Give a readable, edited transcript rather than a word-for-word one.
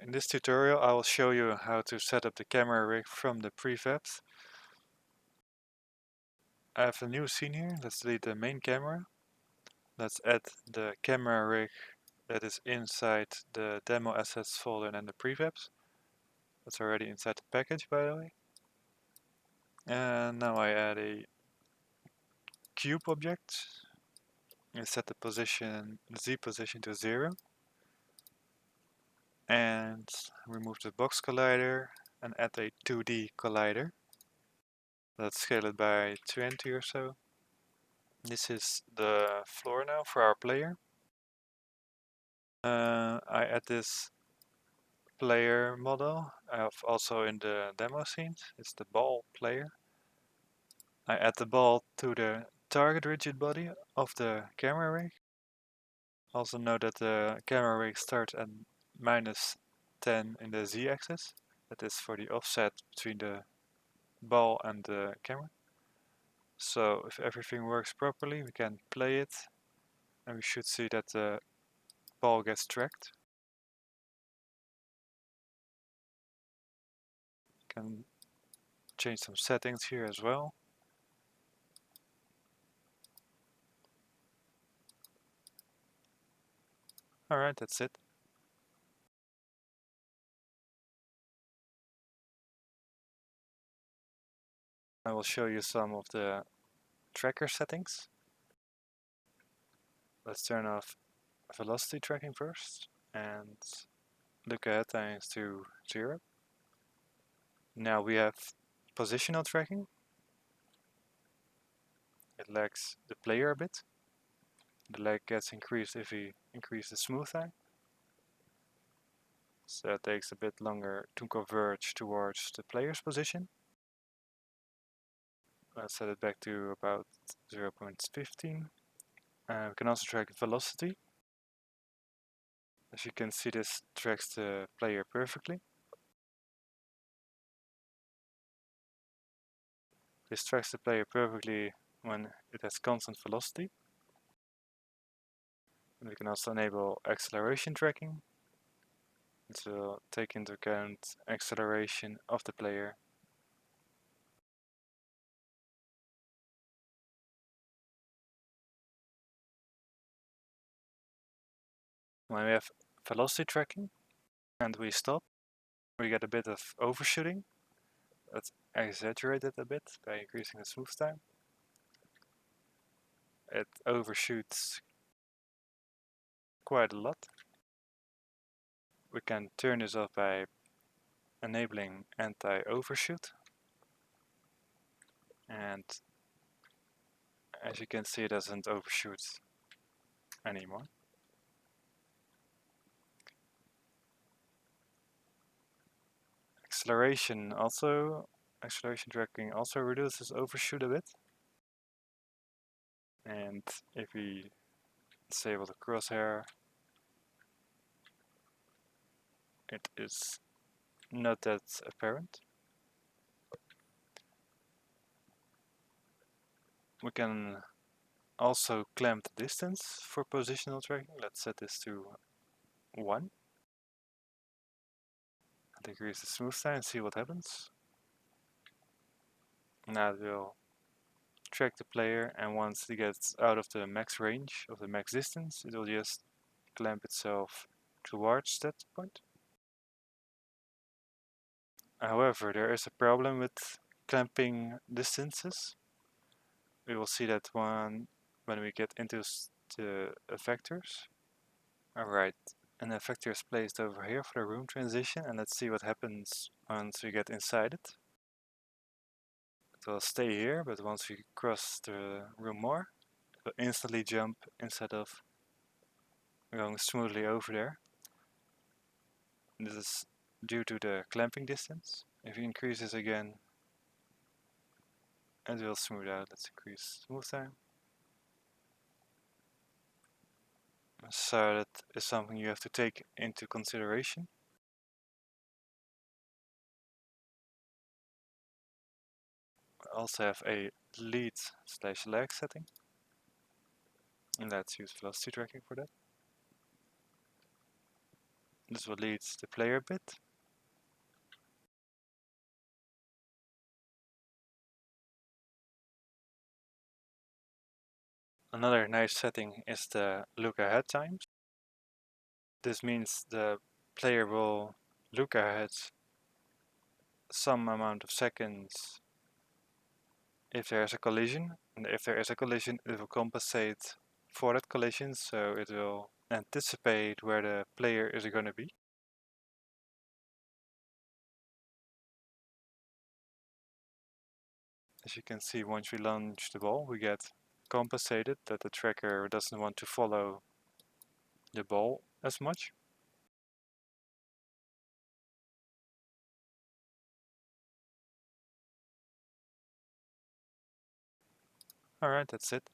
In this tutorial I will show you how to set up the camera rig from the prefabs. I have a new scene here. Let's delete the main camera. Let's add the camera rig that is inside the demo assets folder and the prefabs. That's already inside the package, by the way. And now I add a cube object and set the position, Z position to 0. And remove the box collider and add a 2D collider. Let's scale it by 20 or so. This is the floor now for our player. I add this player model. I have also in the demo scenes. It's the ball player. I add the ball to the target rigid body of the camera rig. Also note that the camera rig starts at -10 in the z-axis. That is for the offset between the ball and the camera. So if everything works properly, we can play it and we should see that the ball gets tracked. Can change some settings here as well. Alright, that's it. I will show you some of the tracker settings. Let's turn off velocity tracking first and look ahead times to 0. Now we have positional tracking. It lags the player a bit. The lag gets increased if we increase the smooth time. So it takes a bit longer to converge towards the player's position. Let's set it back to about 0.15. We can also track velocity. As you can see, this tracks the player perfectly. This tracks the player perfectly when it has constant velocity. And we can also enable acceleration tracking. It will take into account acceleration of the player. When we have velocity tracking and we stop, we get a bit of overshooting. Let's exaggerate it a bit by increasing the smooth time. It overshoots quite a lot. We can turn this off by enabling anti-overshoot. And as you can see, it doesn't overshoot anymore. Acceleration tracking also reduces overshoot a bit. And if we disable the crosshair, it is not that apparent. We can also clamp the distance for positional tracking. Let's set this to 1. Decrease the smooth time and see what happens. Now it will track the player, and once it gets out of the max range of the max distance, it will just clamp itself towards that point. However, there is a problem with clamping distances. We will see that one when we get into the effectors. Alright, an effector is placed over here for the room transition, and let's see what happens once we get inside it. It will stay here, but once we cross the room more, it will instantly jump instead of going smoothly over there. This is due to the clamping distance. If you increase this again, it will smooth out. Let's increase smooth time. So that is something you have to take into consideration. I also have a lead/lag setting. And let's use velocity tracking for that. This will lead the player a bit. Another nice setting is the look ahead times. This means the player will look ahead some amount of seconds if there is a collision, and if there is a collision it will compensate for that collision, so it will anticipate where the player is going to be. As you can see, once we launch the ball we get compensated that the tracker doesn't want to follow the ball as much. Alright, that's it.